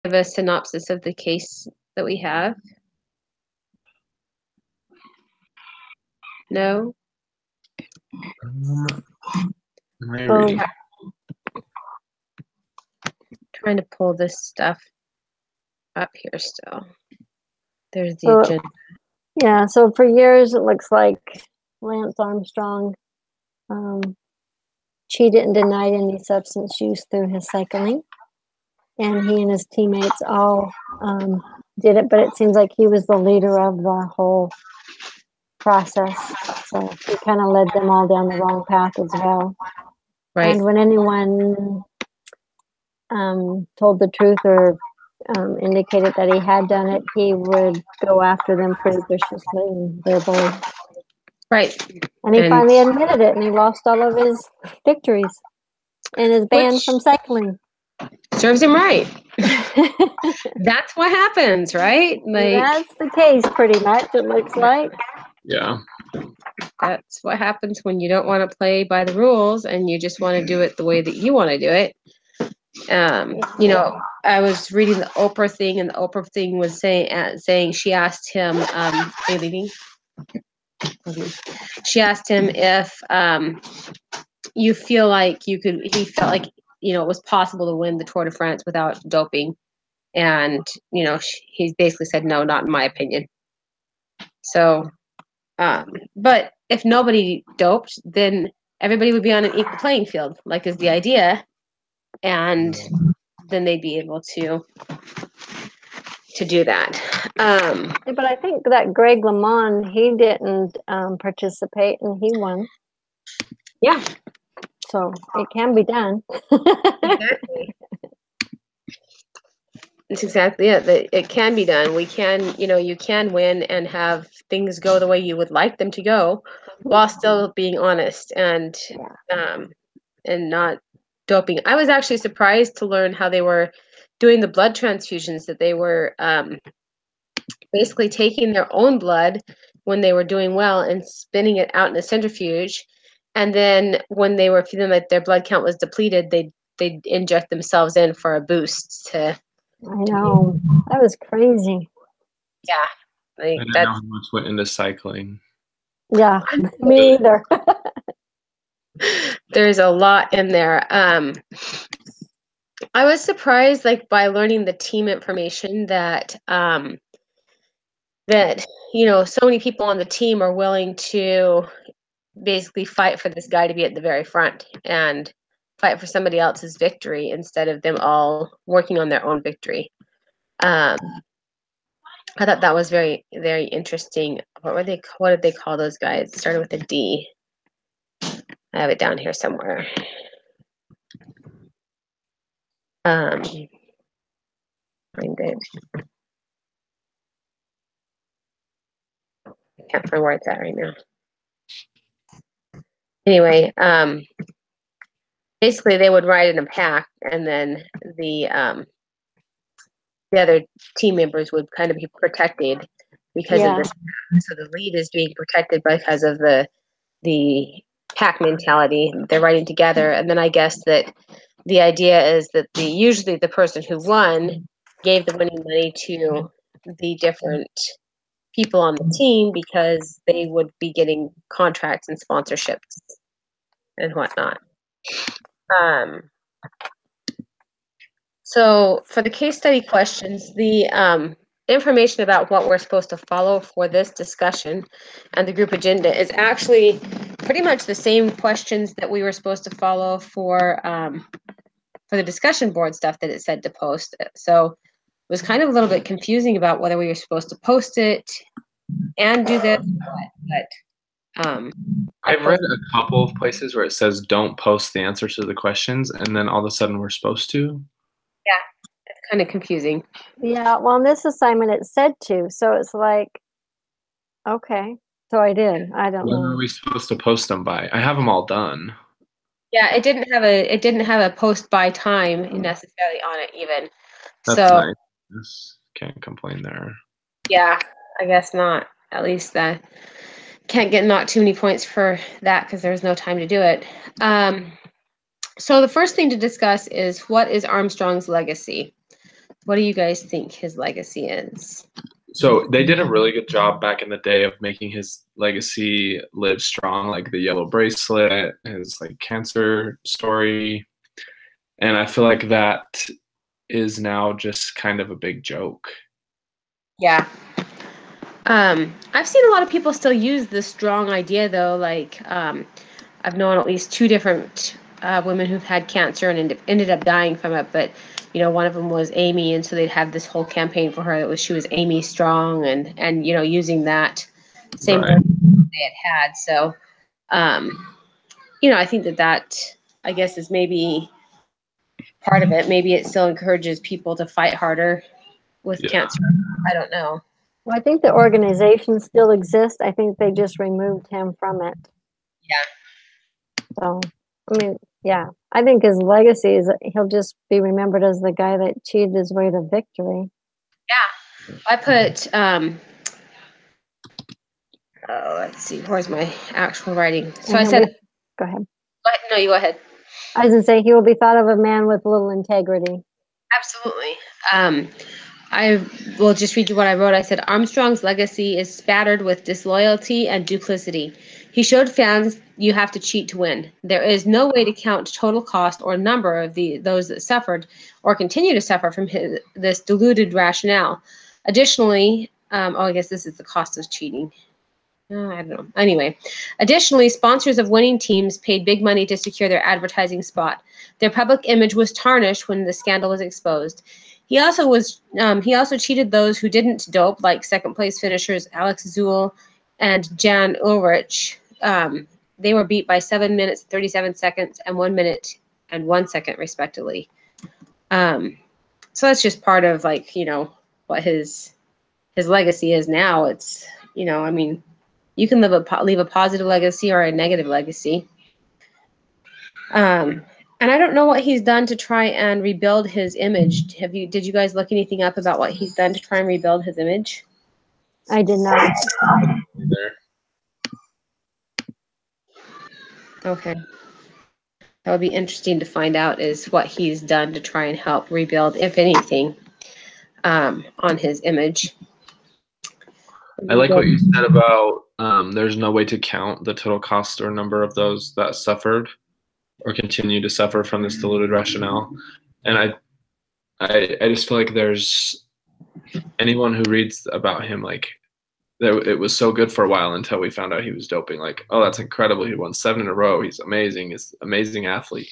give a synopsis of the case that we have? No? Maybe. Trying to pull this stuff up here still. There's the agenda. Yeah, so for years it looks like Lance Armstrong cheated and denied any substance use through his cycling. And he and his teammates all did it, but it seems like he was the leader of the whole process. So he kind of led them all down the wrong path as well. Right. And when anyone told the truth or indicated that he had done it, he would go after them pretty viciously and verbally. Right. And he finally admitted it, and he lost all of his victories and is banned from cycling. Serves him right. That's what happens, right? Like, that's the case, pretty much, it looks like. Yeah. That's what happens when you don't want to play by the rules and you just want to do it the way that you want to do it. You know, I was reading the Oprah thing, and the Oprah thing was saying she asked him, are you leaving? She asked him if you feel like he felt like, you know, it was possible to win the Tour de France without doping. And, you know, he basically said, no, not in my opinion. So, but if nobody doped, then everybody would be on an equal playing field, like is the idea. And then they'd be able to do that. But I think that Greg LeMond, he didn't participate, and he won. Yeah. So it can be done. Exactly. That's exactly it. It can be done. We can, you know, you can win and have things go the way you would like them to go, while still being honest and not doping. I was actually surprised to learn how they were doing the blood transfusions, that they were basically taking their own blood when they were doing well and spinning it out in a centrifuge. And then when they were feeling like their blood count was depleted, they'd inject themselves in for a boost to. I know. That was crazy. Yeah. Like, I didn't know how much went into cycling. Yeah, me either. There's a lot in there. I was surprised, like, by learning the team information that you know, so many people on the team are willing to basically fight for this guy to be at the very front and fight for somebody else's victory instead of them all working on their own victory. I thought that was very, very interesting. What did they call those guys? It started with a D. I have it down here somewhere. Find it. I can't find where it's at right now. Anyway, basically they would ride in a pack, and then the other team members would kind of be protected because of this. So the lead is being protected because of the pack mentality. They're riding together, and then I guess that the idea is that usually the person who won gave the winning money to the different people on the team because they would be getting contracts and sponsorships and whatnot. So for the case study questions, the information about what we're supposed to follow for this discussion and the group agenda is actually pretty much the same questions that we were supposed to follow for the discussion board stuff that it said to post. So it was kind of a little bit confusing about whether we were supposed to post it and do this, but I've read a couple of places where it says don't post the answer to the questions, and then all of a sudden we're supposed to. Yeah, it's kind of confusing. Yeah, well, in this assignment it said to, so it's like, okay, so I did. I don't know. When are we supposed to post them by? I have them all done. Yeah, it didn't have a post by time necessarily on it even. That's so nice. Can't complain there. Yeah, I guess not. At least that can't get not too many points for that because there's no time to do it. So the first thing to discuss is, what is Armstrong's legacy? What do you guys think his legacy is? So they did a really good job back in the day of making his legacy live strong, like the yellow bracelet, his like cancer story. And I feel like that is now just kind of a big joke. Yeah. I've seen a lot of people still use this strong idea, though. Like, I've known at least two different women who've had cancer and ended up dying from it. But, one of them was Amy, and so they'd have this whole campaign for her that was she was Amy Strong, and using that same Right. they had. So, I think that I guess is maybe part of it. Maybe it still encourages people to fight harder with cancer. I don't know. Well, I think the organization still exists. I think they just removed him from it. Yeah. So, I mean, yeah, I think his legacy is that he'll just be remembered as the guy that achieved his way to victory. Yeah. I put, let's see, where's my actual writing? So I said, go ahead. No, you go ahead. I was going to say he will be thought of a man with little integrity. Absolutely. I will just read you what I wrote. I said, Armstrong's legacy is spattered with disloyalty and duplicity. He showed fans you have to cheat to win. There is no way to count total cost or number of those that suffered or continue to suffer from this diluted rationale. Additionally, I guess this is the cost of cheating. I don't know. Anyway, additionally, sponsors of winning teams paid big money to secure their advertising spot. Their public image was tarnished when the scandal was exposed. He also cheated those who didn't dope, like second place finishers Alex Zuhl and Jan Ulrich. They were beat by 7 minutes, 37 seconds, and 1 minute and 1 second, respectively. So that's just part of what his legacy is now. It's you can leave a positive legacy or a negative legacy. And I don't know what he's done to try and rebuild his image. Did you guys look anything up about what he's done to try and rebuild his image? I did not. Okay. That would be interesting to find out is what he's done to try and help rebuild, if anything, on his image. I like what you said about there's no way to count the total cost or number of those that suffered or continue to suffer from this diluted rationale. And I just feel like there's anyone who reads about him, like it was so good for a while until we found out he was doping. Like, oh, that's incredible. He won 7 in a row. He's amazing. He's an amazing athlete.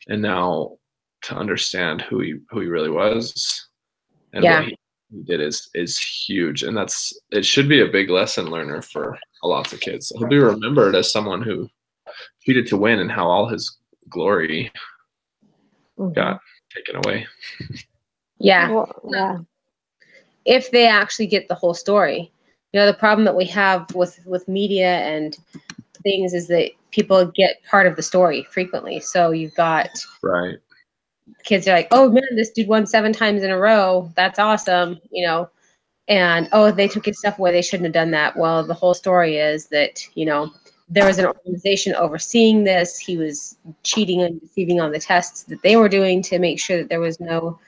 And now to understand who he really was and what he did is huge. And it should be a big lesson learner for lots of kids. He'll be remembered as someone who cheated to win and how all his glory got taken away. Yeah. Well, yeah. If they actually get the whole story. The problem that we have with media and things is that people get part of the story frequently. So you've got kids are like, oh man, this dude won 7 times in a row. That's awesome. And they took his stuff away. They shouldn't have done that. Well, the whole story is that, there was an organization overseeing this. He was cheating and deceiving on the tests that they were doing to make sure that there was no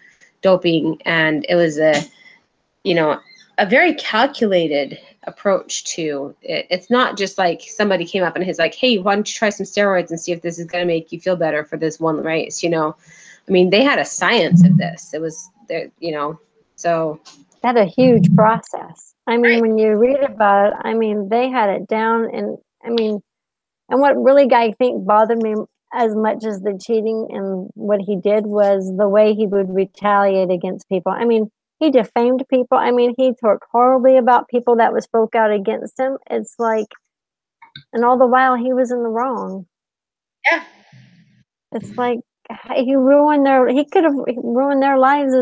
doping. And it was a very calculated approach to it. It's not just like somebody came up and he's like, hey, why don't you try some steroids and see if this is going to make you feel better for this one race, they had a science of this. It was there, so. Had a huge process. When you read about it, they had it down. And and what really I think bothered me as much as the cheating and what he did was the way he would retaliate against people. He defamed people. He talked horribly about people that was spoke out against him. It's like, and all the while he was in the wrong. Yeah. It's like he could have ruined their lives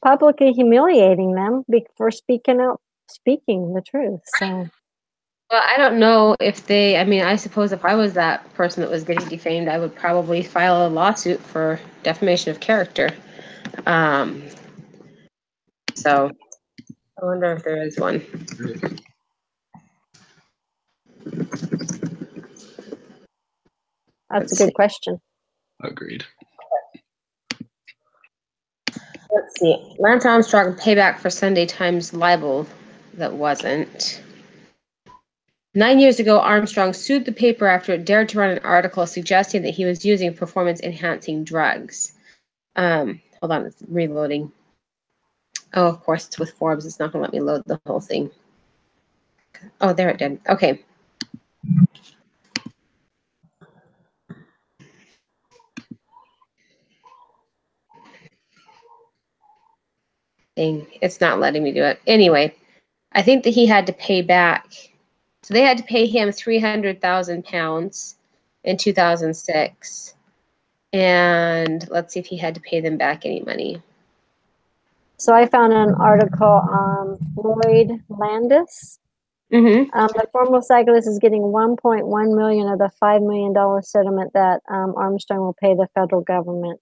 publicly humiliating them for speaking the truth. So. Well, I don't know if I suppose if I was that person that was getting defamed, I would probably file a lawsuit for defamation of character. So I wonder if there is one. That's a good question. Agreed. Let's see. Lance Armstrong payback for Sunday Times libel that wasn't. 9 years ago, Armstrong sued the paper after it dared to run an article suggesting that he was using performance-enhancing drugs. Hold on, it's reloading. Oh, of course, it's with Forbes. It's not going to let me load the whole thing. Oh, there it did. Okay. Dang, it's not letting me do it. Anyway, I think that he had to pay back. So they had to pay him £300,000 in 2006. And let's see if he had to pay them back any money. So I found an article on Floyd Landis. The former cyclist is getting $1.1 million of the $5 million settlement that Armstrong will pay the federal government.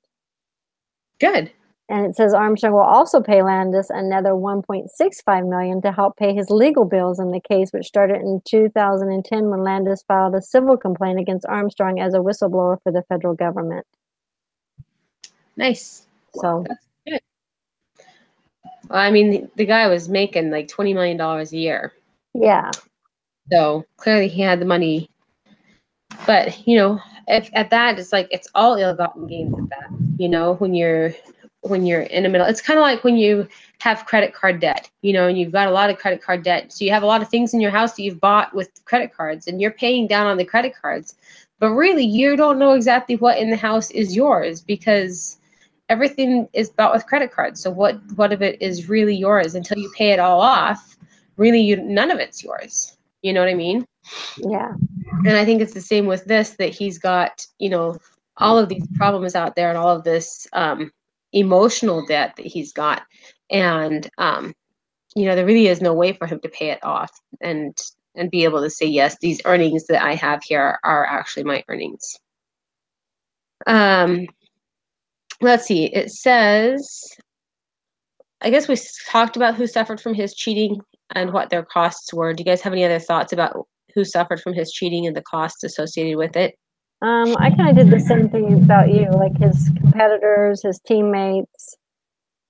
Good. And it says Armstrong will also pay Landis another $1.65 million to help pay his legal bills in the case, which started in 2010 when Landis filed a civil complaint against Armstrong as a whistleblower for the federal government. Nice. So that's good. Well, I mean, the guy was making like $20 million a year. Yeah. So clearly he had the money. But, you know, if at that, it's like it's all ill-gotten gains at that. You know, when you're in the middle, it's kind of like when you have credit card debt, you know, and you've got a lot of credit card debt. So you have a lot of things in your house that you've bought with credit cards and you're paying down on the credit cards. But really, you don't know exactly what in the house is yours because everything is bought with credit cards. So what of it is really yours until you pay it all off? Really, none of it's yours. You know what I mean? Yeah. And I think it's the same with this, that he's got, you know, all of these problems out there and all of this emotional debt that he's got. And, you know, there really is no way for him to pay it off and be able to say, yes, these earnings that I have here are actually my earnings. Let's see. It says, I guess we talked about who suffered from his cheating and what their costs were. Do you guys have any other thoughts about who suffered from his cheating and the costs associated with it? I kind of did the same thing about you, like his competitors, his teammates,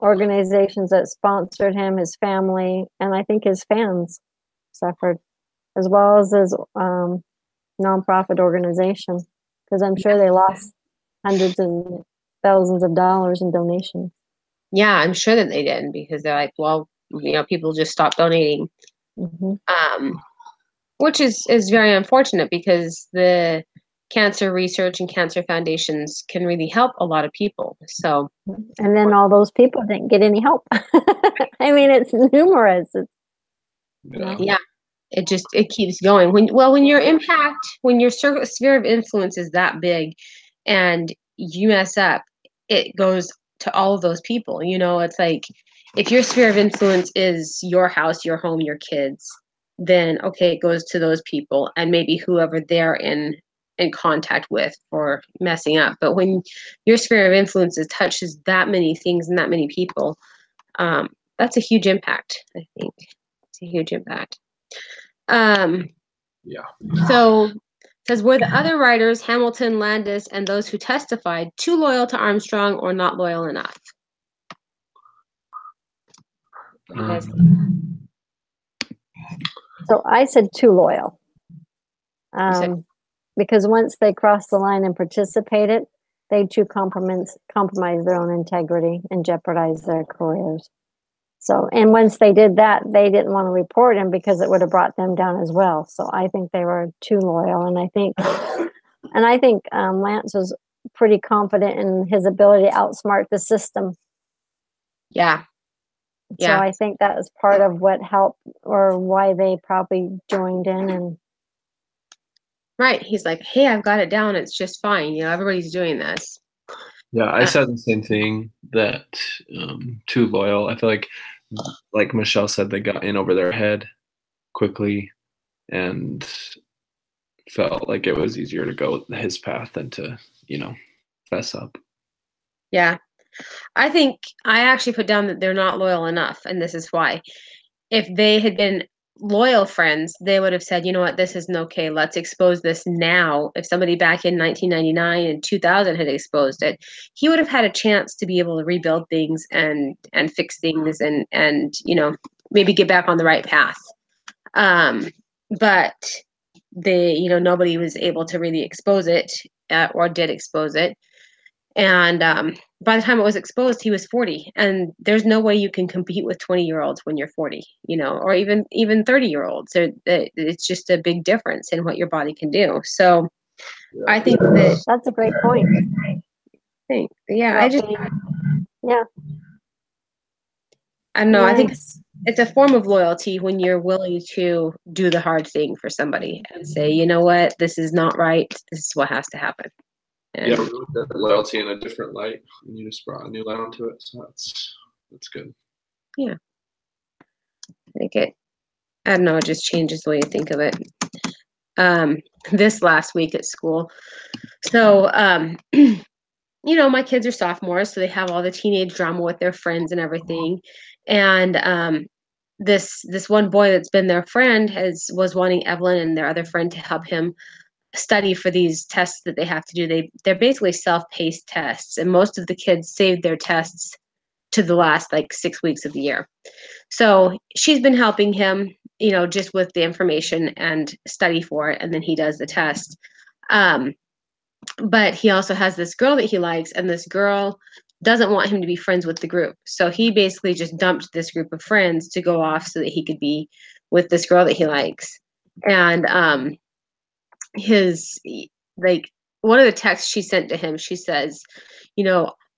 organizations that sponsored him, his family, and I think his fans suffered, as well as his nonprofit organization, because I'm sure they lost hundreds and thousands of dollars in donations. Yeah, I'm sure that they did, because they're like, well, you know, people just stopped donating, which is very unfortunate because the cancer research and cancer foundations can really help a lot of people. So, and then all those people didn't get any help. I mean, it's numerous. Yeah, it keeps going. When your impact, when your sphere of influence is that big, and you mess up, it goes to all of those people. You know, it's like if your sphere of influence is your house, your home, your kids, then okay, it goes to those people and maybe whoever they're in contact with for messing up. But when your sphere of influence touches that many things and that many people, that's a huge impact. I think it's a huge impact. Yeah. So it says, were the other writers, Hamilton, Landis, and those who testified, too loyal to Armstrong or not loyal enough? So I said too loyal. Because once they crossed the line and participated, they too compromise their own integrity and jeopardize their careers. So, and once they did that, they didn't want to report him because it would have brought them down as well. So I think they were too loyal, and I think Lance was pretty confident in his ability to outsmart the system. Yeah. So I think that was part of what helped, or why they probably joined in. And right, he's like, hey, I've got it down. It's just fine. You know, everybody's doing this. Yeah, I said the same thing, that too loyal. I feel like Michelle said, they got in over their head quickly and felt like it was easier to go his path than to, you know, fess up. Yeah. I think I actually put down that they're not loyal enough, and this is why. If they had been loyal friends, they would have said, you know what, this isn't okay. Let's expose this now. If somebody back in 1999 and 2000 had exposed it, he would have had a chance to be able to rebuild things and fix things and maybe get back on the right path. But nobody was able to really expose it, or did expose it. And by the time it was exposed, he was 40, and there's no way you can compete with 20-year-olds when you're 40, or even 30-year-olds. It's just a big difference in what your body can do. So I think that's a great point. Yeah, yeah. I don't know. I think it's a form of loyalty when you're willing to do the hard thing for somebody and say, you know what, this is not right. This is what has to happen. And we looked at loyalty in a different light, and you just brought a new light onto it. So that's good. Yeah. I think it just changes the way you think of it. This last week at school. So, my kids are sophomores, so they have all the teenage drama with their friends and everything. And this one boy that's been their friend was wanting Evelyn and their other friend to help him study for these tests that they have to do. They're basically self-paced tests, and most of the kids saved their tests to the last 6 weeks of the year. So she's been helping him, just with the information and study for it, and then he does the test. But he also has this girl that he likes, and this girl doesn't want him to be friends with the group. So he basically just dumped this group of friends to go off so that he could be with this girl that he likes. And one of the texts she sent to him, she says,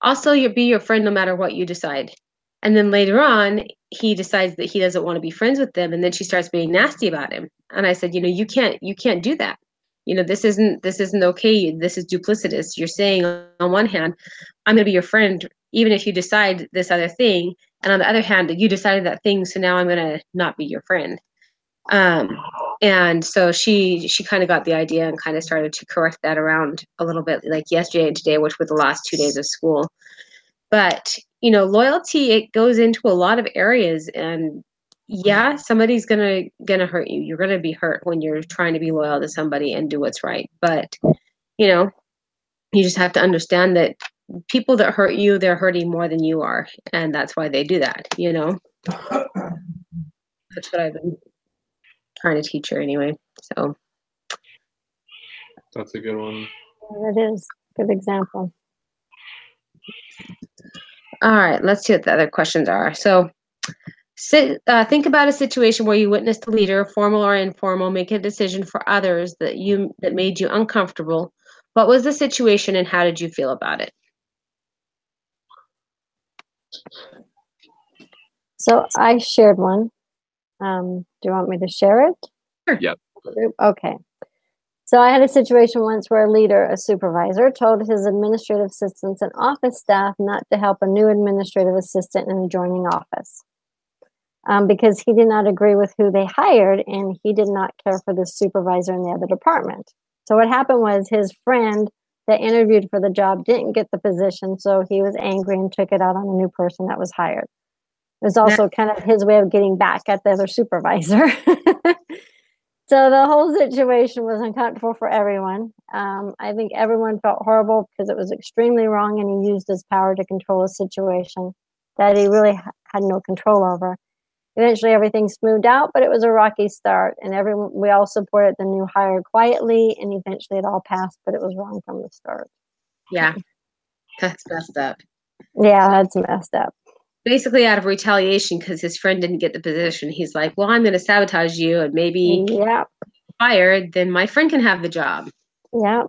I'll still be your friend no matter what you decide. And then later on, he decides that he doesn't want to be friends with them, and then she starts being nasty about him. And I said, you can't do that. This isn't okay. This is duplicitous. You're saying on one hand, I'm going to be your friend even if you decide this other thing, and on the other hand, you decided that thing, so now I'm going to not be your friend. And so she kind of got the idea and kind of started to correct that around a little bit, like yesterday and today, which were the last 2 days of school. But loyalty, it goes into a lot of areas, and yeah, somebody's gonna hurt you. You're gonna be hurt when you're trying to be loyal to somebody and do what's right. But you just have to understand that people that hurt you, they're hurting more than you are, and that's why they do that. That's what I've been trying to teach her anyway. So that's a good one. That is a good example. All right, let's see what the other questions are. So think about a situation where you witnessed a leader, formal or informal, make a decision for others that made you uncomfortable. What was the situation and how did you feel about it? So I shared one. Do you want me to share it? Sure. Yeah. Okay. So I had a situation once where a leader, a supervisor, told his administrative assistants and office staff not to help a new administrative assistant in a adjoining office because he did not agree with who they hired, and he did not care for the supervisor in the other department. So what happened was his friend that interviewed for the job didn't get the position, so he was angry and took it out on a new person that was hired. It was also kind of his way of getting back at the other supervisor. So the whole situation was uncomfortable for everyone. I think everyone felt horrible because it was extremely wrong, and he used his power to control a situation that he really had no control over. Eventually, everything smoothed out, but it was a rocky start, and we all supported the new hire quietly, and eventually it all passed, but it was wrong from the start. Yeah, that's messed up. Yeah, that's messed up. Basically out of retaliation because his friend didn't get the position. He's like, well, I'm going to sabotage you, and maybe fired, then my friend can have the job. Yeah.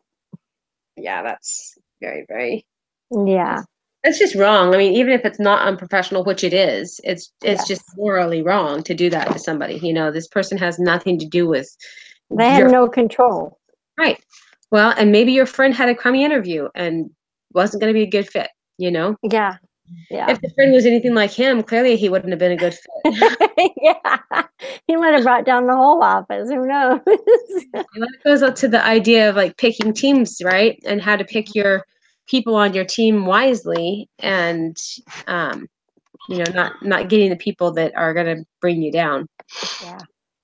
Yeah, that's very, very. Yeah. That's just wrong. I mean, even if it's not unprofessional, which it is, it's just morally wrong to do that to somebody. This person has nothing to do with. They had no control. Right. Well, and maybe your friend had a crummy interview and wasn't going to be a good fit, Yeah. Yeah. If the friend was anything like him, clearly he wouldn't have been a good fit. Yeah. He might have brought down the whole office. Who knows? That goes up to the idea of picking teams, right? And how to pick your people on your team wisely, and not getting the people that are going to bring you down. Yeah.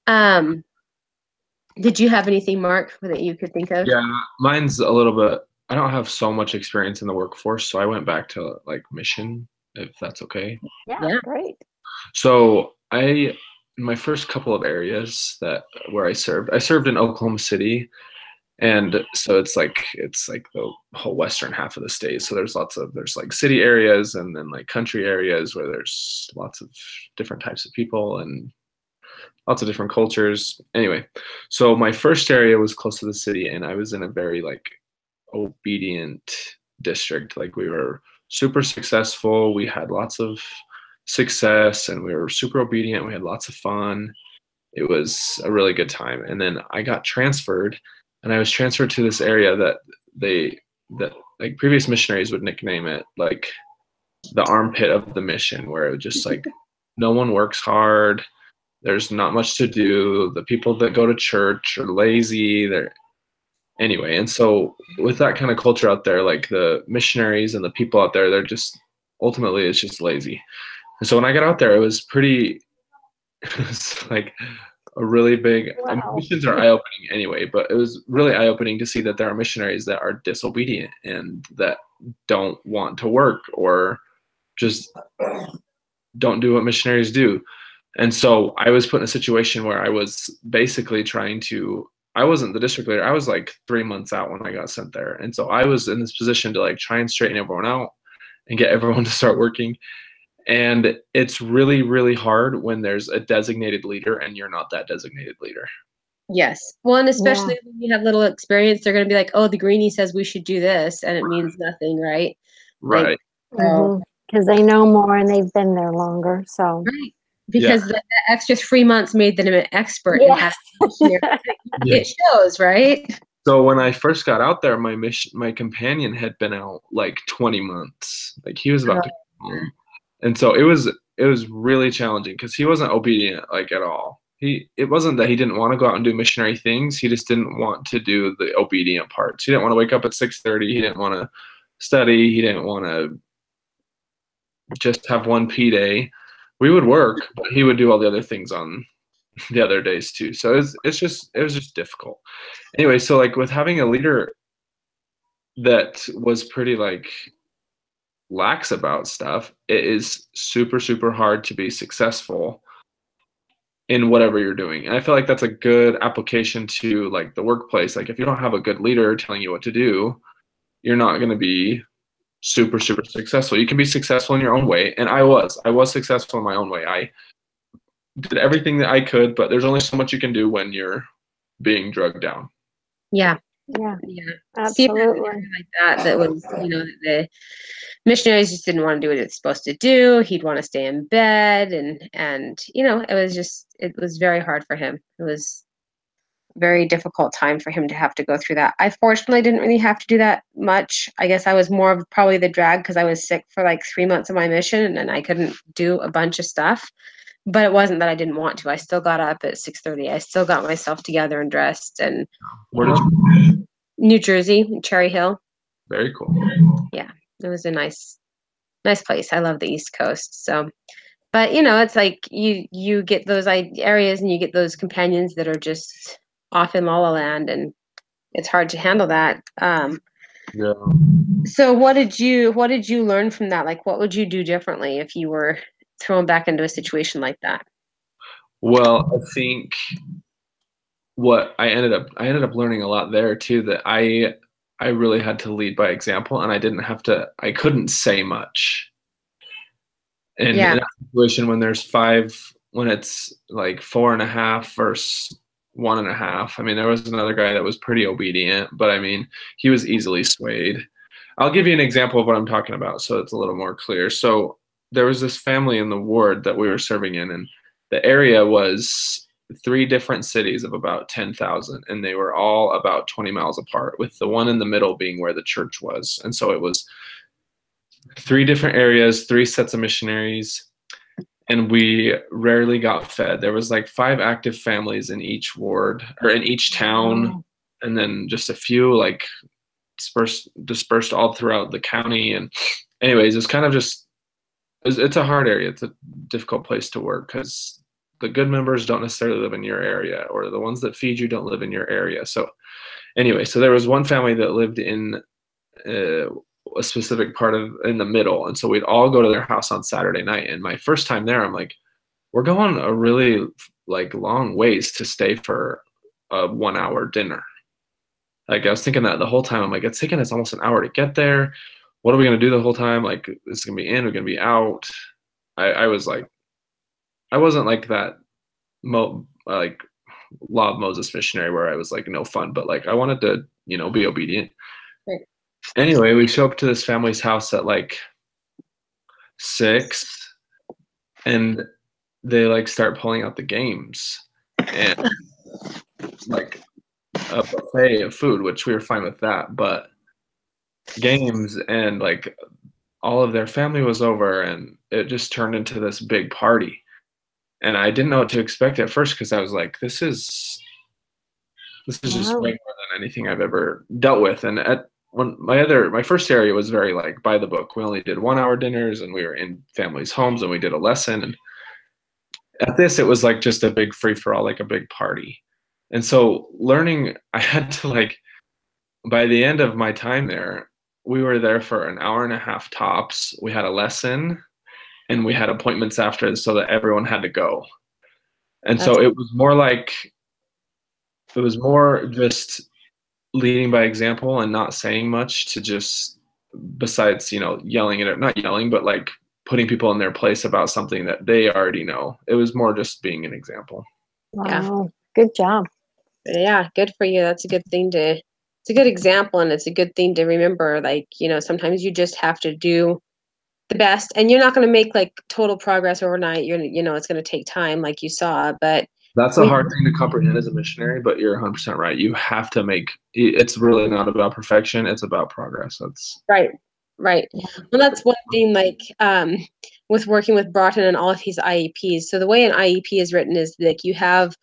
Um, did you have anything, Mark, that you could think of? Yeah, mine's a little bit. I don't have so much experience in the workforce, so I went back to like mission, if that's okay. Yeah, great. So in my first couple of areas where I served in Oklahoma City, and so it's like the whole western half of the state. So there's like city areas and then like country areas where there's lots of different types of people and lots of different cultures. Anyway, so my first area was close to the city, and I was in a very like obedient district. Like we were super successful. We had lots of success, and we were super obedient. We had lots of fun. It was a really good time. And then I got transferred, and I was transferred to this area that like previous missionaries would nickname it like the armpit of the mission, where it was just like no one works hard. There's not much to do. The people that go to church are lazy. Anyway, and so with that kind of culture out there, like the missionaries and the people out there, they're just ultimately it's just lazy. And so when I got out there, it was pretty it's like a really big I mean, missions are eye-opening anyway, but it was really eye-opening to see that there are missionaries that are disobedient and that don't want to work or just don't do what missionaries do. And so I was put in a situation where I was basically I wasn't the district leader. I was like 3 months out when I got sent there. And so I was in this position to like try and straighten everyone out and get everyone to start working. And it's really, really hard when there's a designated leader and you're not that designated leader. Yes. Well, and especially when you have little experience, they're going to be like, oh, the greenie says we should do this, and it means nothing, right? Right. Because they know more and they've been there longer. So right. Because the extra 3 months made them an expert in having it shows, right? So when I first got out there, my companion had been out like 20 months. Like he was about to come home. And so it was really challenging because he wasn't obedient like at all. It wasn't that he didn't want to go out and do missionary things. He just didn't want to do the obedient parts. He didn't want to wake up at 6:30. He didn't want to study. He didn't want to just have one P day. We would work, but he would do all the other things on the other days too. So it was just difficult. Anyway, so like with having a leader that was pretty like lax about stuff, it is super, super hard to be successful in whatever you're doing. And I feel like that's a good application to like the workplace. Like if you don't have a good leader telling you what to do, you're not going to be super, super successful. You can be successful in your own way. And I was successful in my own way. I did everything that I could, but there's only so much you can do when you're being drugged down. Yeah. Absolutely. Like that was, the missionaries just didn't want to do what it's supposed to do. He'd want to stay in bed and it was very hard for him. It was a very difficult time for him to have to go through that. I fortunately didn't really have to do that much. I guess I was more of probably the drag because I was sick for like 3 months of my mission and I couldn't do a bunch of stuff. But it wasn't that I didn't want to. I still got up at 6:30. I still got myself together and dressed. And where did you? New Jersey, Cherry Hill. Very cool. Yeah, it was a nice place. I love the East Coast. So, but it's like you get those areas and you get those companions that are just off in La La Land, and it's hard to handle that. Yeah. So what did you learn from that? Like, what would you do differently if you were thrown back into a situation like that? Well, I think what I ended up learning a lot there too, that I really had to lead by example, and I couldn't say much. And in a situation when when it's like 4.5 versus 1.5, I mean, there was another guy that was pretty obedient, but I mean, he was easily swayed. I'll give you an example of what I'm talking about so it's a little more clear. So there was this family in the ward that we were serving in, and the area was 3 different cities of about 10,000, and they were all about 20 miles apart, with the one in the middle being where the church was. And so it was 3 different areas, 3 sets of missionaries, and we rarely got fed. There was like 5 active families in each ward or in each town, and then just a few like dispersed all throughout the county. And anyways, it's kind of just it's a hard area. It's a difficult place to work because the good members don't necessarily live in your area, or the ones that feed you don't live in your area. So anyway, so there was one family that lived in a specific part of in the middle, and so we'd all go to their house on Saturday night. And my first time there, I'm like, we're going a really like long ways to stay for a 1 hour dinner. Like I was thinking that the whole time. I'm like, it's taking us almost an hour to get there. What are we gonna do the whole time? Like, this is gonna be in, we're gonna be out. I was like, I wasn't like that like Law of Moses missionary where I was like no fun, but like I wanted to, be obedient. Right. Anyway, we show up to this family's house at like 6, and they like start pulling out the games and like a buffet of food, which we were fine with that, but games and like all of their family was over, and it just turned into this big party. And I didn't know what to expect at first, because I was like, this is just way more than anything I've ever dealt with. And my first area was very like by the book. We only did 1 hour dinners, and we were in families' homes, and we did a lesson. And at this, it was like just a big free for all, like a big party. And so learning, I had to like, by the end of my time there, we were there for an hour and a half tops. We had a lesson, and we had appointments after, so that everyone had to go. And so it was more just leading by example and not saying much, to just, besides, yelling at it, not yelling, but like putting people in their place about something that they already know. It was more just being an example. Wow. Yeah. Good job. Yeah, good for you. That's a good thing it's a good example, and it's a good thing to remember. Like, sometimes you just have to do the best, and you're not going to make like total progress overnight. It's going to take time, like you saw, but that's a hard thing to comprehend as a missionary, but you're 100% right. You have to it's really not about perfection. It's about progress. That's right. Well, that's one thing, like, with working with Broughton and all of his IEPs. So the way an IEP is written is like you have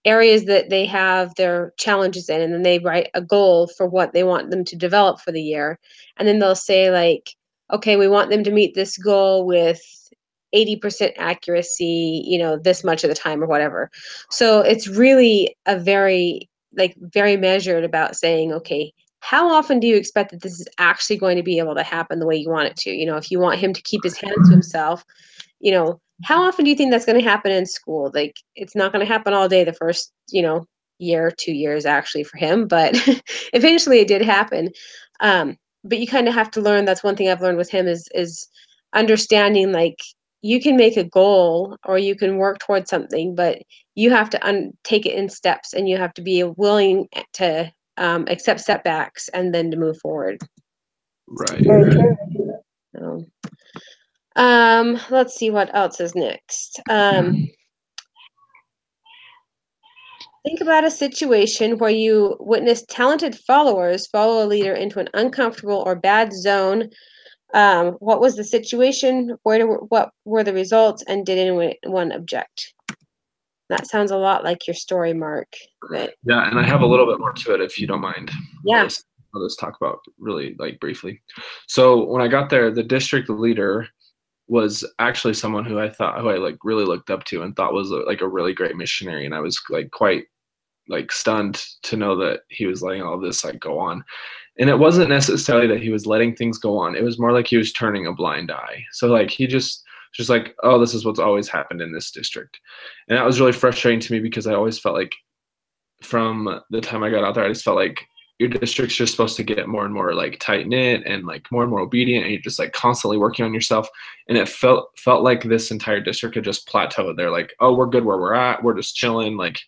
areas that they have their challenges in, and then they write a goal for what they want them to develop for the year. And then they'll say like, okay, we want them to meet this goal with 80% accuracy, this much of the time or whatever. So it's really a very measured about saying, okay, how often do you expect that this is actually going to be able to happen the way you want it to? If you want him to keep his hands to himself, how often do you think that's going to happen in school? Like, it's not going to happen all day the first, year, 2 years actually for him, but eventually it did happen. But you kind of have to learn. That's one thing I've learned with him is understanding, like, you can make a goal or you can work towards something, but you have to take it in steps, and you have to be willing to accept setbacks and then to move forward. right. Very true. So, let's see what else is next. Think about a situation where you witnessed talented followers follow a leader into an uncomfortable or bad zone. What was the situation? What were the results? And did anyone object? That sounds a lot like your story, Mark. But yeah, and I have a little bit more to it, if you don't mind. Yeah. I'll just talk about really like briefly. So when I got there, the district leader was actually someone who I like really looked up to and thought was like a really great missionary. And I was like quite like stunned to know that he was letting all this like go on. And it wasn't necessarily that he was letting things go on. It was more like he was turning a blind eye. So like he just like, oh, this is what's always happened in this district. And that was really frustrating to me, because I always felt like from the time I got out there, I just felt like your district's just supposed to get more and more like tight knit and like more and more obedient, and you're just like constantly working on yourself. And it felt like this entire district had just plateaued. They're like, oh, we're good where we're at. We're just chilling. Like,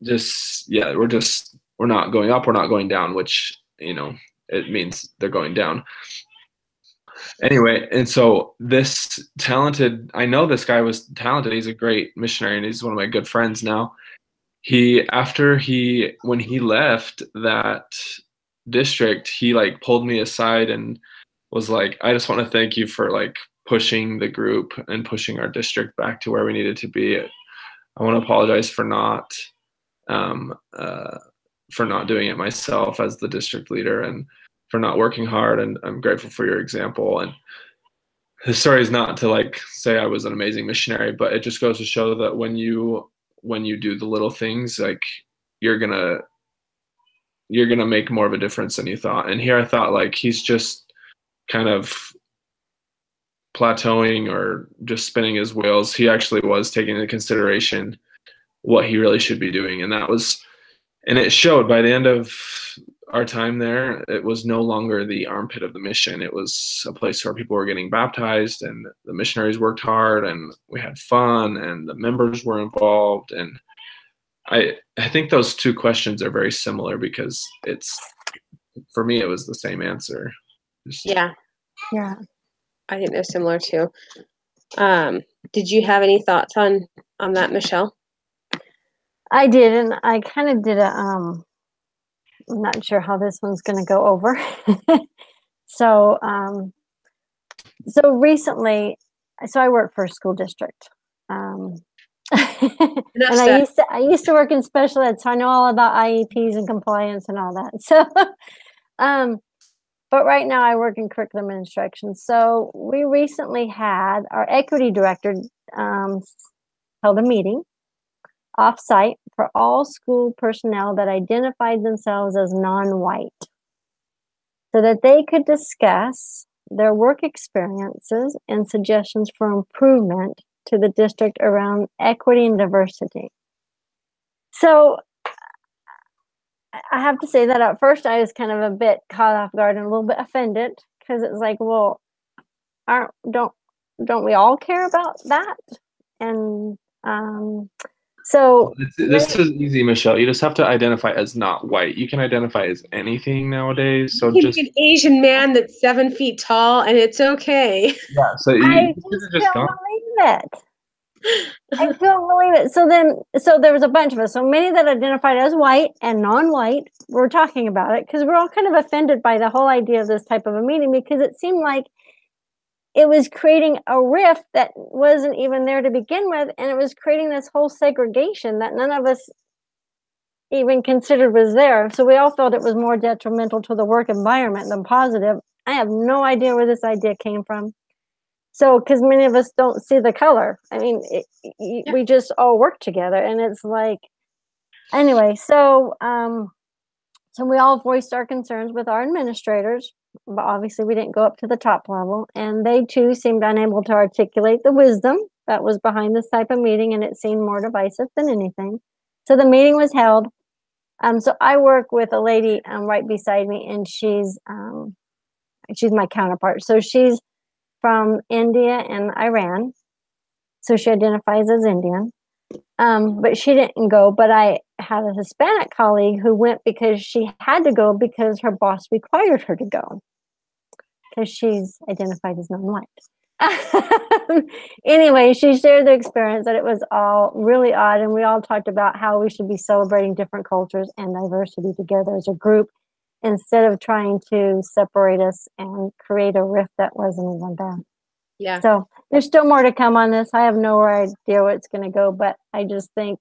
we're not going up. We're not going down, which, it means they're going down. Anyway, and so I know this guy was talented. He's a great missionary, and he's one of my good friends now. When he left that district, he like pulled me aside and was like, I just want to thank you for like pushing the group and pushing our district back to where we needed to be. I want to apologize for not doing it myself as the district leader, and for not working hard. And I'm grateful for your example. And His story is not to like say I was an amazing missionary, but it just goes to show that when you do the little things, like you're gonna make more of a difference than you thought. And here I thought like he's just kind of plateauing or just spinning his wheels. He actually was taking into consideration what he really should be doing, and it showed by the end of our time there. It was no longer the armpit of the mission. It was a place where people were getting baptized, and the missionaries worked hard, and we had fun, and the members were involved. And I think those two questions are very similar because for me, it was the same answer. Yeah. Yeah. I think they're similar too. Did you have any thoughts on that, Michelle? I did, and I kind of did I'm not sure how this one's going to go over. So recently, I work for a school district. And I used to work in special ed, so I know all about IEPs and compliance and all that. So but right now I work in curriculum and instruction. So we recently had our equity director held a meeting off-site for all school personnel that identified themselves as non-white, so that they could discuss their work experiences and suggestions for improvement to the district around equity and diversity. So I have to say that at first I was kind of a bit caught off guard and a little bit offended, because it's like, well, don't we all care about that? And so this is easy, Michelle. You just have to identify as not white. You can identify as anything nowadays. So you can be an Asian man that's 7 feet tall, and it's okay. Yeah. So I just don't believe it. I don't believe it. So there was a bunch of us. So many that identified as white and non-white were talking about it, because we're all kind of offended by the whole idea of this type of a meeting, because it seemed like it was creating a rift that wasn't even there to begin with, and it was creating this whole segregation that none of us even considered was there. So we all felt it was more detrimental to the work environment than positive. I have no idea where this idea came from. So, because many of us don't see the color. I mean, we just all work together, and it's like, anyway. So we all voiced our concerns with our administrators, but obviously we didn't go up to the top level, and they too seemed unable to articulate the wisdom that was behind this type of meeting, and it seemed more divisive than anything. So the meeting was held. So I work with a lady right beside me, and she's my counterpart. So she's from India and Iran, so she identifies as Indian. But she didn't go. But I had a Hispanic colleague who went because she had to go, because her boss required her to go, because she's identified as non-white. Anyway, she shared the experience that it was all really odd, and we all talked about how we should be celebrating different cultures and diversity together as a group, instead of trying to separate us and create a rift that wasn't even there. Yeah. So there's still more to come on this. I have no idea where it's going to go, but I just think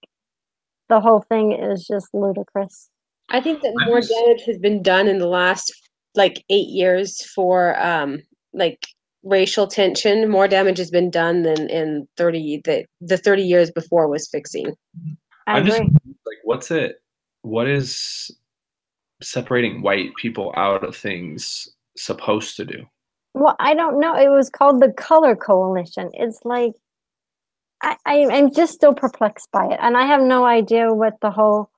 the whole thing is just ludicrous. I think that more damage has been done in the last 8 years for racial tension. More damage has been done than in the 30 years before was fixing. I agree. Just what is separating white people out of things supposed to do? Well, I don't know. It was called the Color Coalition. It's like, I'm just still perplexed by it. And I have no idea what the whole...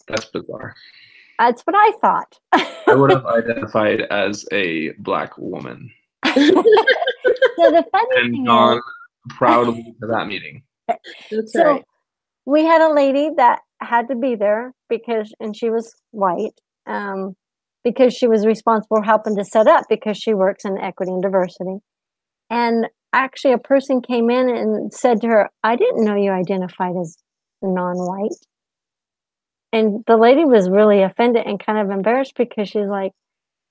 That's bizarre. That's what I thought. I would have identified as a Black woman. So the funny and thing gone proudly to that meeting. That's right. We had a lady that had to be there and she was white, because she was responsible for helping to set up, because she works in equity and diversity. And actually a person came in and said to her, "I didn't know you identified as non-white." And the lady was really offended and kind of embarrassed, because she's like,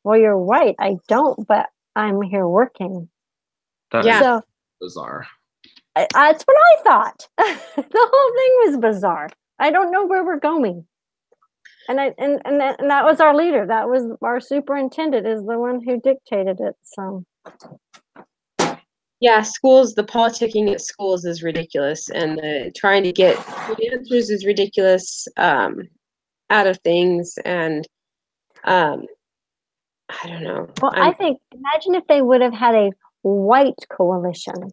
"Well, you're white. I don't, but I'm here working." That's bizarre. That's what I thought. The whole thing was bizarre. I don't know where we're going. And that was our leader. That was our superintendent, is the one who dictated it. So Yeah, schools, the politicking at schools is ridiculous, and the trying to get good answers is ridiculous out of things, and um, I don't know. Well, I think, imagine if they would have had a white coalition.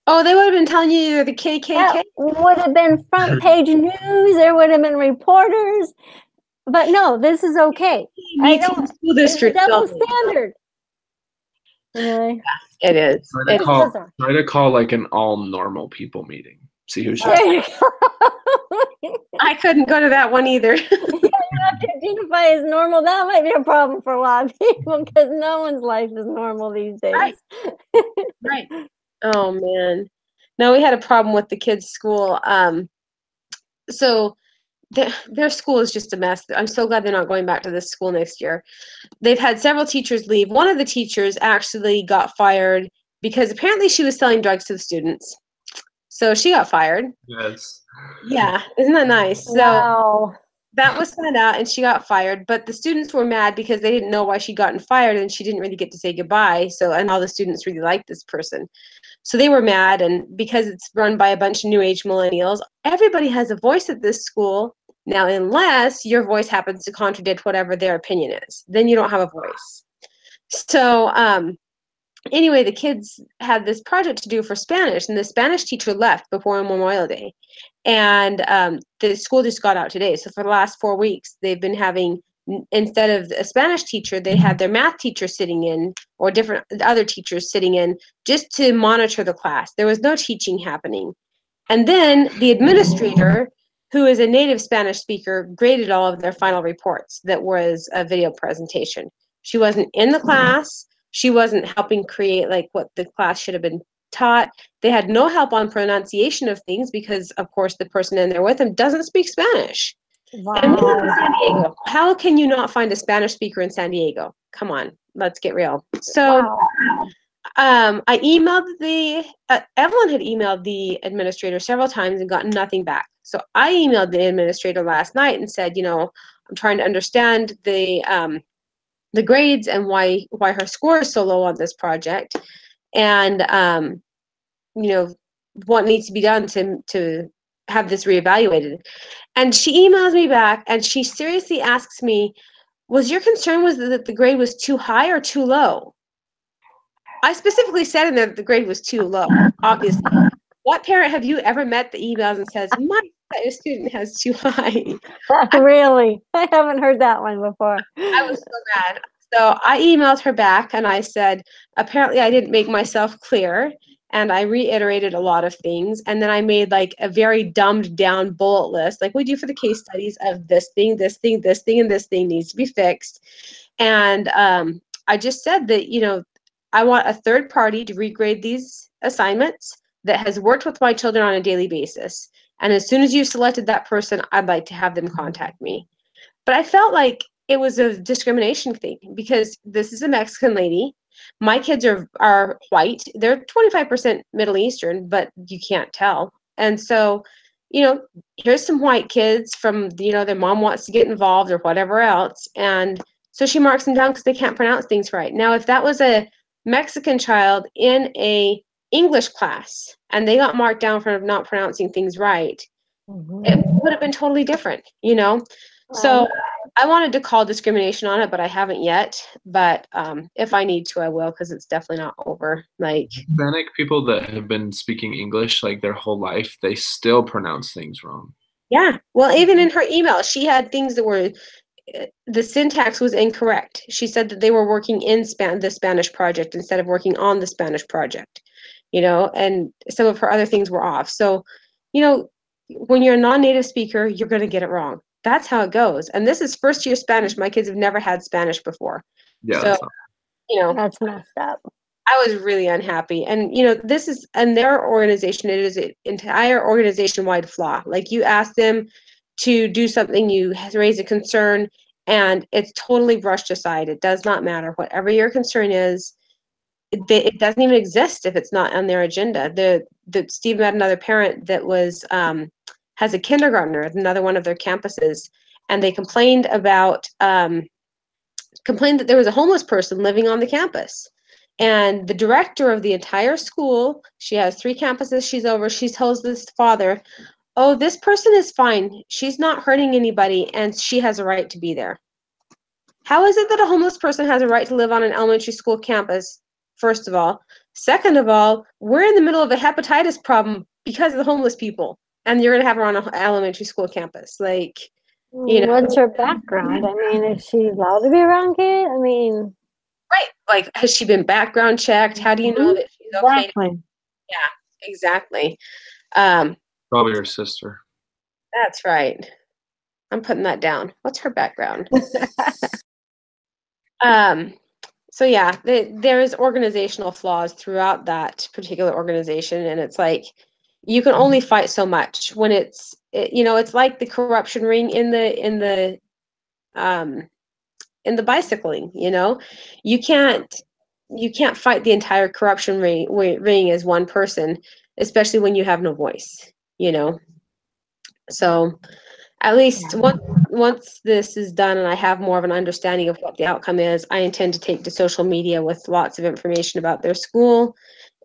Oh, they would have been telling you you're the KKK. That would have been front page news. There would have been reporters. But no, this is okay. I don't. School district. It's a double standard. Anyway, it is. Try to call like an all normal people meeting. See who shows up. I couldn't go to that one either. Yeah, you have to identify as normal. That might be a problem for a lot of people because no one's life is normal these days. Right. Right. Oh man. No, we had a problem with the kids' school. So their school is just a mess. I'm so glad they're not going back to this school next year. They've had several teachers leave. One of the teachers actually got fired because apparently she was selling drugs to the students. So she got fired. Yes. Yeah, isn't that nice? So wow. That was found out and she got fired, but the students were mad because they didn't know why she'd gotten fired and she didn't really get to say goodbye. So, and all the students really liked this person. So they were mad, and because it's run by a bunch of new age millennials, everybody has a voice at this school. Now, unless your voice happens to contradict whatever their opinion is, then you don't have a voice. So, anyway, the kids had this project to do for Spanish, and the Spanish teacher left before Memorial Day. And the school just got out today. So for the last 4 weeks, they've been having, instead of a Spanish teacher, they had their math teacher sitting in, or different other teachers sitting in, just to monitor the class. There was no teaching happening. And then the administrator, who is a native Spanish speaker, graded all of their final reports. That was a video presentation. She wasn't in the class. She wasn't helping create like what the class should have been taught. They had no help on pronunciation of things because, of course, the person in there with them doesn't speak Spanish. Wow. And we live in San Diego. How can you not find a Spanish speaker in San Diego? Come on, let's get real. So I emailed Evelyn had emailed the administrator several times and got nothing back. So I emailed the administrator last night and said, you know, I'm trying to understand the grades and why her score is so low on this project, and you know, what needs to be done to have this reevaluated. And she emails me back and she seriously asks me, was your concern was that the grade was too high or too low? I specifically said in there that the grade was too low, obviously. What parent have you ever met the emails and says, my student has too high? Really? I haven't heard that one before. I was so mad. So I emailed her back and I said, apparently I didn't make myself clear. And I reiterated a lot of things. And then I made like a very dumbed down bullet list, like we do for the case studies, of this thing, this thing, this thing, and this thing needs to be fixed. And I just said that, you know, I want a third party to regrade these assignments that has worked with my children on a daily basis. And as soon as you've selected that person, I'd like to have them contact me. But I felt like it was a discrimination thing because this is a Mexican lady. My kids are white. They're 25% Middle Eastern, but you can't tell. And so, you know, here's some white kids from, you know, their mom wants to get involved or whatever else. And so she marks them down because they can't pronounce things right. Now, if that was a Mexican child in a English class and they got marked down for not pronouncing things right, it would have been totally different, you know? So I wanted to call discrimination on it, but I haven't yet. But if I need to, I will, because it's definitely not over. Like Hispanic people that have been speaking English like their whole life, they still pronounce things wrong. Yeah. Well, even in her email, she had things that were, the syntax was incorrect. She said that they were working in the Spanish project instead of working on the Spanish project, you know, and some of her other things were off. So, you know, when you're a non-native speaker, you're going to get it wrong. That's how it goes. And this is first year Spanish. My kids have never had Spanish before. Yeah. So, you know, that's messed up. I was really unhappy. And, you know, this is, and their organization, it is an entire organization-wide flaw. Like you ask them to do something, you raise a concern, and it's totally brushed aside. It does not matter. Whatever your concern is, it doesn't even exist if it's not on their agenda. Steve met another parent that was, has a kindergartner at another one of their campuses, and they complained that there was a homeless person living on the campus. And the director of the entire school, she has 3 campuses she's over, she tells this father, oh, this person is fine. She's not hurting anybody, and she has a right to be there. How is it that a homeless person has a right to live on an elementary school campus, first of all? Second of all, we're in the middle of a hepatitis problem because of the homeless people, and you're going to have her on an elementary school campus. Like, you know. What's her background? I mean, is she allowed to be around kids? I mean, right. Like, has she been background checked? How do you know that she's okay? Exactly. Yeah, exactly. Probably her sister. That's right. I'm putting that down. What's her background? So yeah, there's organizational flaws throughout that particular organization, and it's like you can only fight so much when it's like the corruption ring in the bicycling. You can't fight the entire corruption ring as one person, especially when you have no voice. So at least once this is done and I have more of an understanding of what the outcome is, I intend to take to social media with lots of information about their school.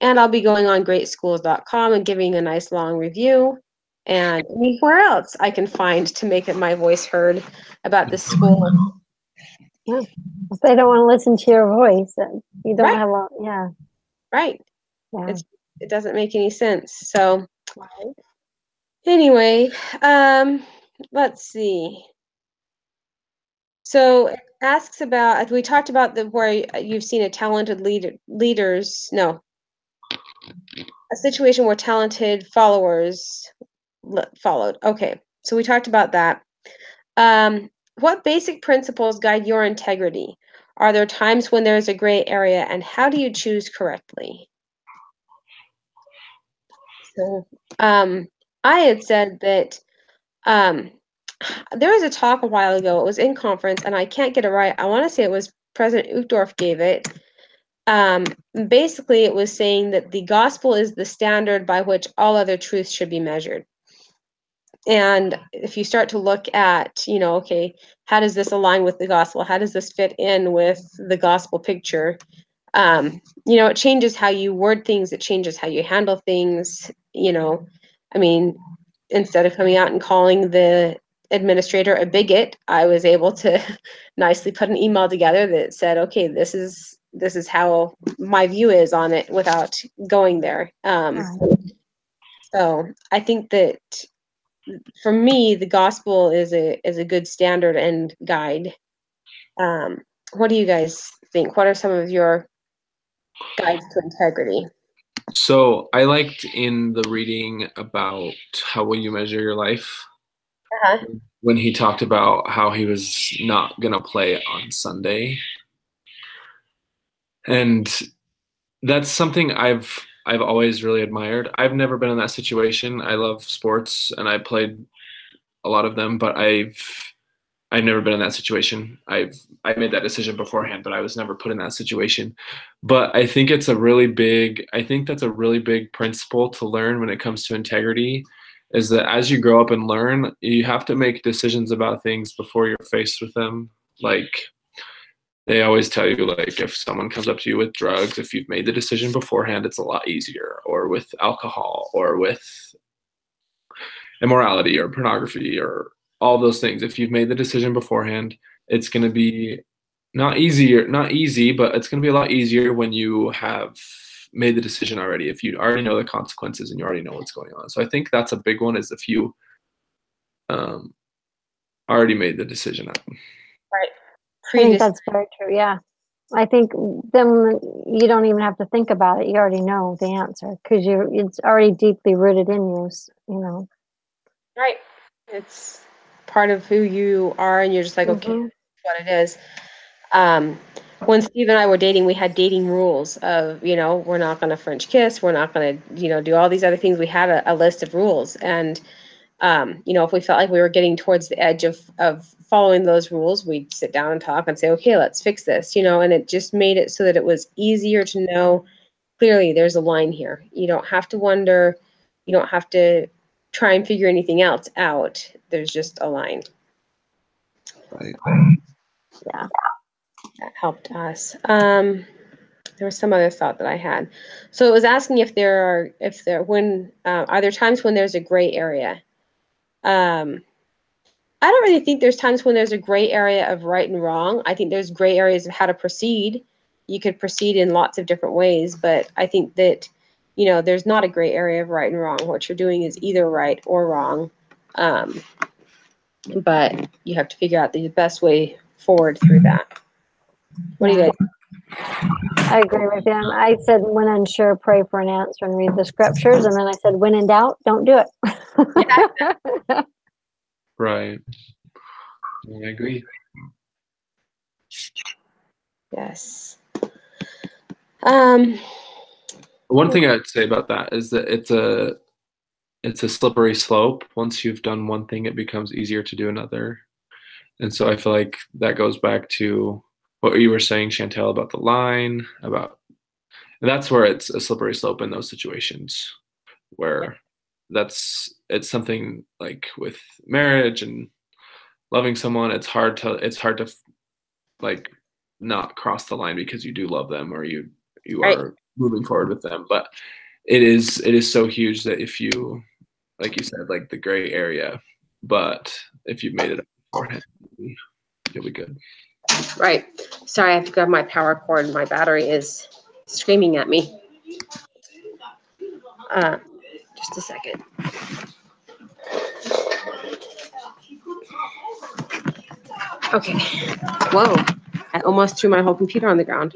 And I'll be going on greatschools.com and giving a nice long review and anywhere else I can find to make my voice heard about this school. Yeah. If they don't want to listen to your voice, you don't Right. have a, yeah. Right. Yeah. It doesn't make any sense. So Right. anyway, let's see. So it asks about, we talked about where you've seen a talented a situation where talented followers followed. Okay, so we talked about that. What basic principles guide your integrity? Are there times when there's a gray area, and how do you choose correctly? So, I had said that there was a talk a while ago. It was in conference, and I can't get it right. I want to say it was President Uchtdorf gave it. Basically, it was saying that the gospel is the standard by which all other truths should be measured. And if you start to look at, okay, how does this align with the gospel? How does this fit in with the gospel picture? It changes how you word things. It changes how you handle things. I mean, instead of coming out and calling the administrator a bigot, I was able to nicely put an email together that said, okay, this is how my view is on it without going there. So I think that for me, the gospel is a good standard and guide. What do you guys think? What are some of your guides to integrity? So I liked in the reading about how will you measure your life, when he talked about how he was not gonna play on Sunday, and that's something I've always really admired. I've never been in that situation. I love sports and I played a lot of them, but I've never been in that situation. I made that decision beforehand, but I was never put in that situation. But I think that's a really big principle to learn when it comes to integrity, is that as you grow up and learn, you have to make decisions about things before you're faced with them. Like they always tell you, like if someone comes up to you with drugs, if you've made the decision beforehand, it's a lot easier, or with alcohol, or with immorality or pornography or all those things. If you've made the decision beforehand, it's going to be not easy, but it's going to be a lot easier when you have made the decision already. If you already know the consequences and you already know what's going on. So I think that's a big one, is if you already made the decision. Right. I think that's very true. Yeah. I think then you don't even have to think about it. You already know the answer because it's already deeply rooted in you, Right. It's part of who you are, and you're just like, okay, that's what it is. When Steve and I were dating, we had dating rules of, we're not going to French kiss. We're not going to, do all these other things. We had a list of rules. And, if we felt like we were getting towards the edge of following those rules, we'd sit down and talk and say, okay, let's fix this, and it just made it so that it was easier to know clearly there's a line here. You don't have to wonder. You don't have to try and figure anything else out. There's just a line. Right. Yeah. That helped us. there was some other thought that I had. So it was asking if there are there times when there's a gray area. I don't really think there's times when there's a gray area of right and wrong. I think there's gray areas of how to proceed. You could proceed in lots of different ways, but I think that, there's not a gray area of right and wrong. What you're doing is either right or wrong. But you have to figure out the best way forward through that. What do you guys? I agree with him. I said, when unsure, pray for an answer and read the scriptures. And then I said, when in doubt, don't do it. Right. I agree. Yes. One thing I'd say about that is that it's a slippery slope. Once you've done one thing, it becomes easier to do another. And so I feel like that goes back to what you were saying, Chantel, about the line, and that's where it's a slippery slope in those situations where it's something like with marriage and loving someone, it's hard to like not cross the line because you do love them or you Right. are moving forward with them. But it is so huge that if you, like you said, like the gray area, but if you've made it up beforehand, you'll be good. Right. Sorry, I have to grab my power cord. My battery is screaming at me. Just a second. Okay. Whoa. I almost threw my whole computer on the ground.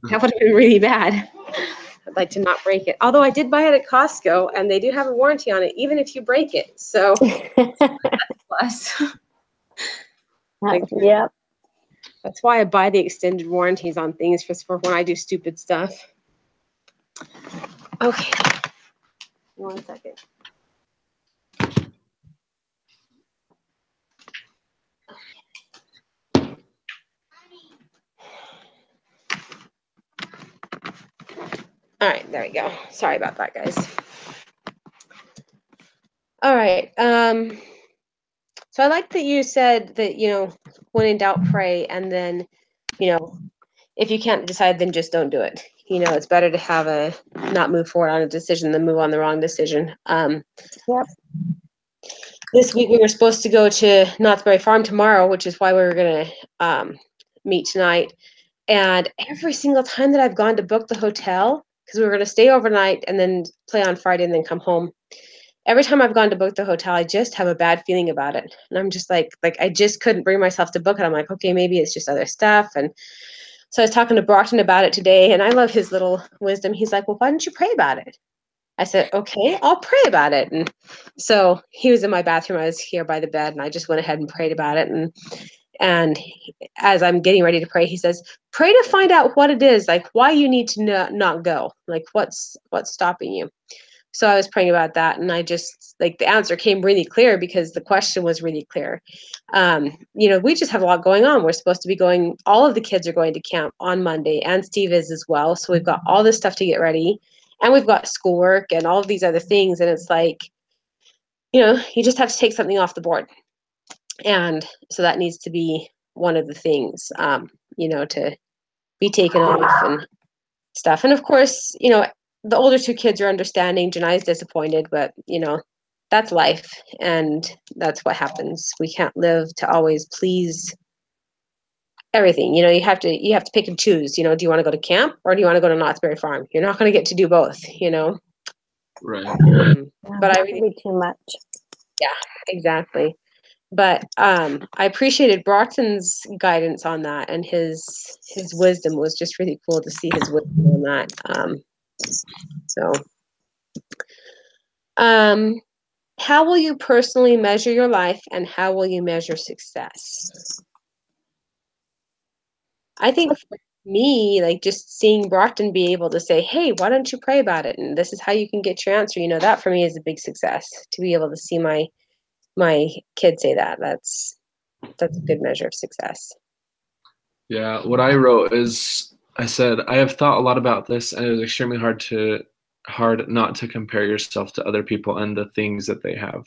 That would have been really bad. I'd like to not break it. Although I did buy it at Costco, and they do have a warranty on it, even if you break it. So that's a plus. Yep. That's why I buy the extended warranties on things for when I do stupid stuff. Okay. 1 second. All right, there we go. Sorry about that, guys. All right. So I like that you said that, when in doubt, pray, and then, if you can't decide, then just don't do it. It's better to not move forward on a decision than move on the wrong decision. Yep. This week we were supposed to go to Knott's Berry Farm tomorrow, which is why we were going to meet tonight. And every single time that I've gone to book the hotel, because we were going to stay overnight and then play on Friday and then come home, every time I've gone to book the hotel, I just have a bad feeling about it. And I'm just like I just couldn't bring myself to book it. I'm like, okay, maybe it's just other stuff. And so I was talking to Broughton about it today, and I love his little wisdom. He's like, well, why don't you pray about it? I said, okay, I'll pray about it. And so he was in my bathroom. I was here by the bed, and I just went ahead and prayed about it. And as I'm getting ready to pray, he says, pray to find out what it is, like why you need to not go, like what's stopping you. So I was praying about that, and I just the answer came really clear because the question was really clear. We just have a lot going on. We're supposed to be going, all of the kids are going to camp on Monday, and Steve is as well. So we've got all this stuff to get ready, and we've got schoolwork and all of these other things. And it's like, you just have to take something off the board. And so that needs to be one of the things, to be taken off and stuff. And of course, the older two kids are understanding. Janai's disappointed, but that's life, and that's what happens. We can't live to always please everything. You have to pick and choose. Do you want to go to camp or do you want to go to Knott's Berry Farm? You're not going to get to do both. Right. But I really too much. Yeah, exactly. But I appreciated Broughton's guidance on that, and his wisdom was just really cool to see his wisdom on that. How will you personally measure your life, and how will you measure success? I think for me, just seeing Broughton be able to say, hey, why don't you pray about it? And this is how you can get your answer. That for me is a big success, to be able to see my kid say that. That's a good measure of success. Yeah, what I wrote is, I said, I have thought a lot about this, and it was extremely hard not to compare yourself to other people and the things that they have.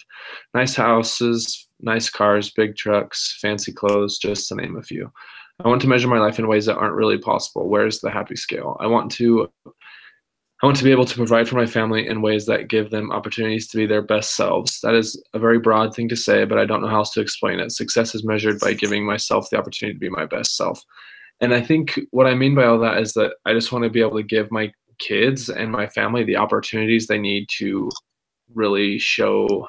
Nice houses, nice cars, big trucks, fancy clothes, just to name a few. I want to measure my life in ways that aren't really possible. Where's the happy scale? I want to be able to provide for my family in ways that give them opportunities to be their best selves. That is a very broad thing to say, but I don't know how else to explain it. Success is measured by giving myself the opportunity to be my best self. And I think what I mean by all that is that I just want to be able to give my kids and my family the opportunities they need to really show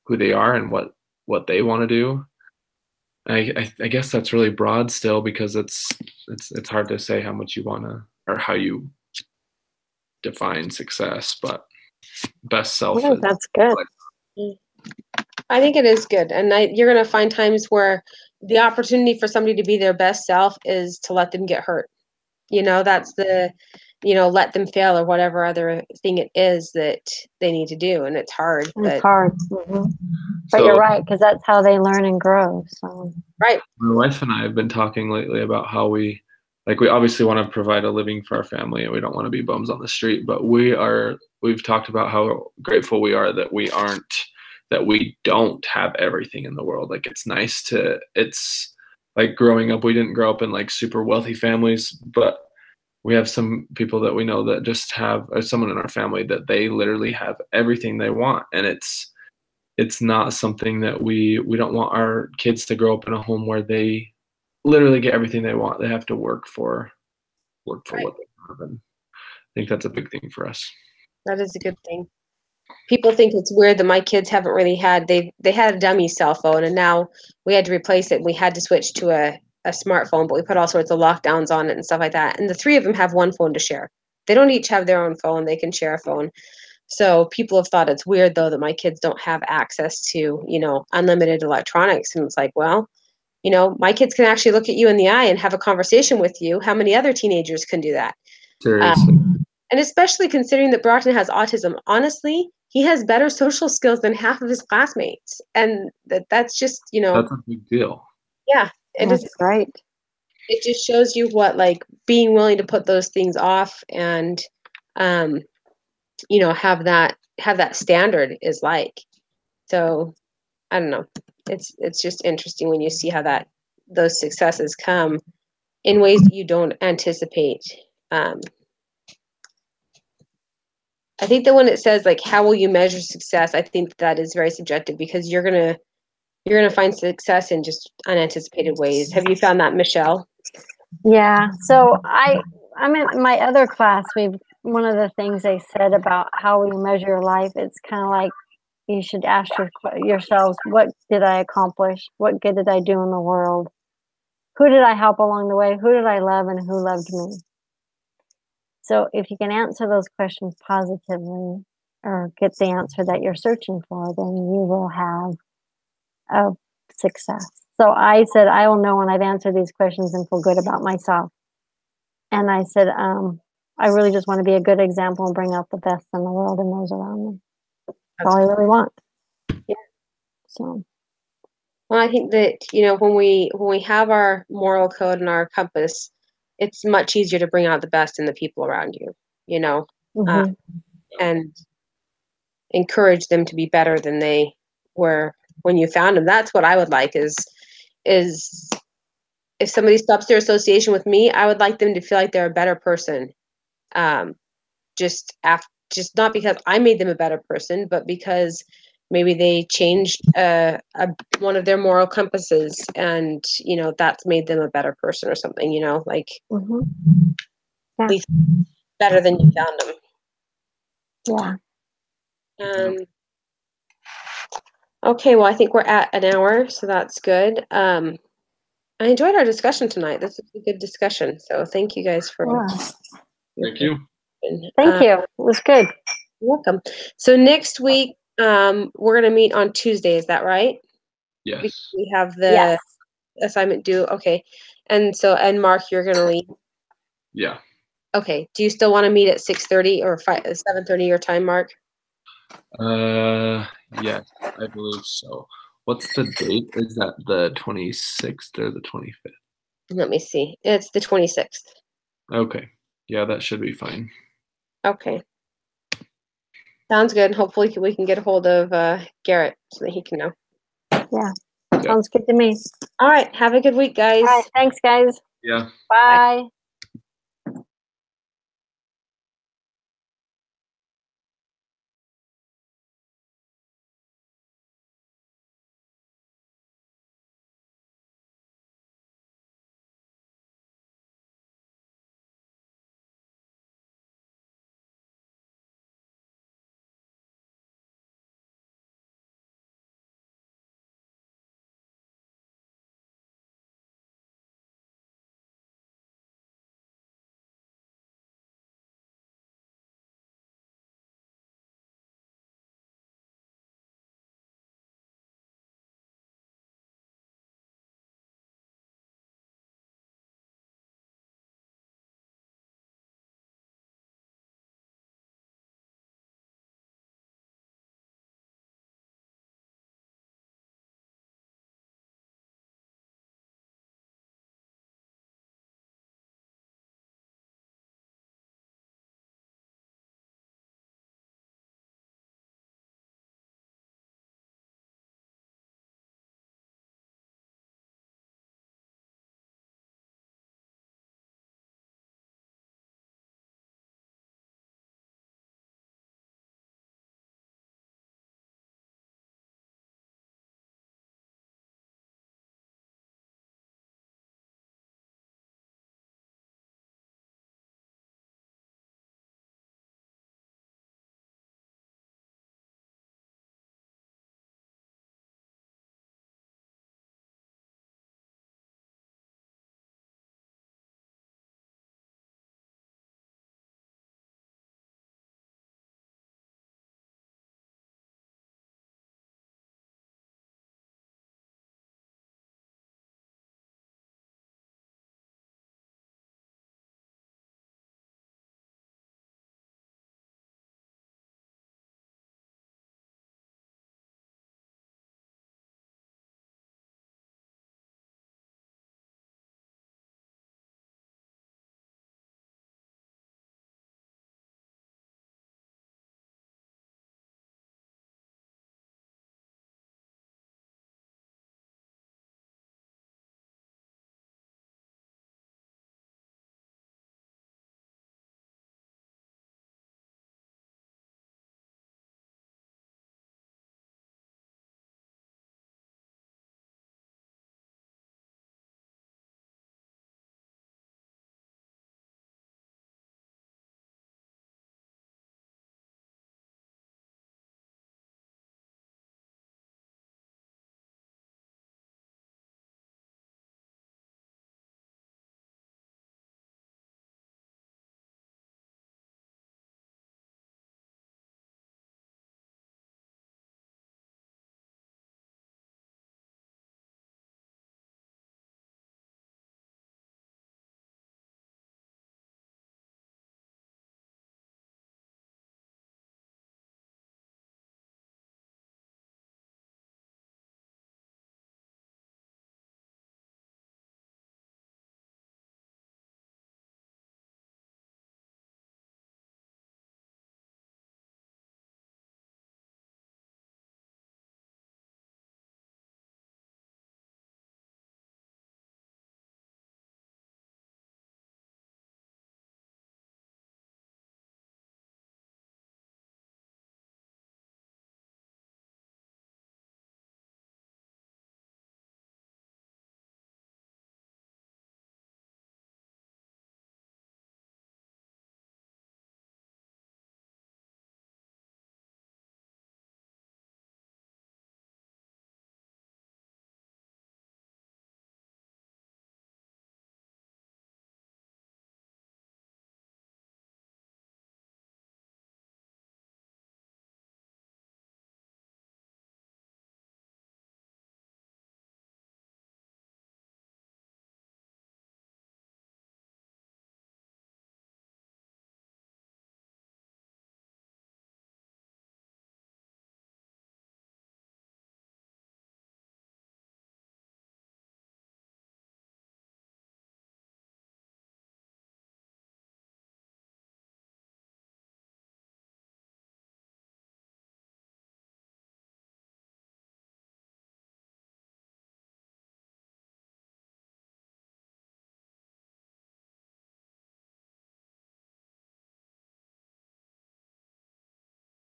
who they are and what they want to do. I guess that's really broad still, because it's hard to say how much you want to, or how you define success, but best self is, that's good. I think it is good. And you're going to find times where the opportunity for somebody to be their best self is to let them get hurt. That's let them fail, or whatever other thing it is that they need to do. And it's hard. It's hard. Mm-hmm. But you're right, because that's how they learn and grow. So right. My wife and I have been talking lately about how we obviously want to provide a living for our family, and we don't want to be bums on the street, but we've talked about how grateful we are that we don't have everything in the world. Like, it's like growing up, we didn't grow up in like super wealthy families, but we have some people that we know that just have, or someone in our family that they literally have everything they want. And it's not something that we don't want our kids to grow up in a home where they literally get everything they want. They have to work for Right. what they have. And I think that's a big thing for us. That is a good thing. People think it's weird that my kids haven't really had, they had a dummy cell phone, and now we had to replace it. We had to switch to a smartphone, but we put all sorts of lockdowns on it and stuff like that. And the three of them have one phone to share. They don't each have their own phone. They can share a phone. So people have thought it's weird, though, that my kids don't have access to, unlimited electronics. And it's like, well, my kids can actually look at you in the eye and have a conversation with you. How many other teenagers can do that? Seriously. And especially considering that Brockton has autism, honestly, he has better social skills than half of his classmates. And that's just, That's a big deal. Yeah. That's great. It just shows you what, like, being willing to put those things off and, have that standard is like. So I don't know. It's just interesting when you see how those successes come in ways that you don't anticipate. I think that when it says, like, how will you measure success, I think that is very subjective, because you're gonna find success in just unanticipated ways. Have you found that, Michelle? Yeah. So I'm in my other class. One of the things they said about how we measure your life, it's kind of like you should ask yourselves, what did I accomplish? What good did I do in the world? Who did I help along the way? Who did I love, and who loved me? So if you can answer those questions positively, or get the answer that you're searching for, then you will have a success. So I said, I will know when I've answered these questions and feel good about myself. And I said, I really just want to be a good example and bring out the best in the world and those around me. That's all I really want. Yeah. So. Well, I think that, when we have our moral code and our compass, it's much easier to bring out the best in the people around you, Mm-hmm. And encourage them to be better than they were when you found them. That's what I would like is if somebody stops their association with me, I would like them to feel like they're a better person. Just not because I made them a better person, but because maybe they changed one of their moral compasses, and that's made them a better person or something. Like, mm-hmm. Yeah. At least better than you found them. Yeah. Okay, well, I think we're at an hour, so that's good. I enjoyed our discussion tonight. This was a good discussion. So thank you guys for. Thank you. Thank you. It was good. You're welcome. So next week, we're going to meet on Tuesday. Is that right? Yes. Because we have the assignment due. Okay. And Mark, you're going to leave? Yeah. Okay. Do you still want to meet at 6:30 or 7:30 your time, Mark? Yes, I believe so. What's the date? Is that the 26th or the 25th? Let me see. It's the 26th. Okay. Yeah, that should be fine. Okay. Sounds good. Hopefully we can get a hold of Garrett so that he can know. Yeah. Sounds good to me. All right. Have a good week, guys. All right. Thanks, guys. Yeah. Bye.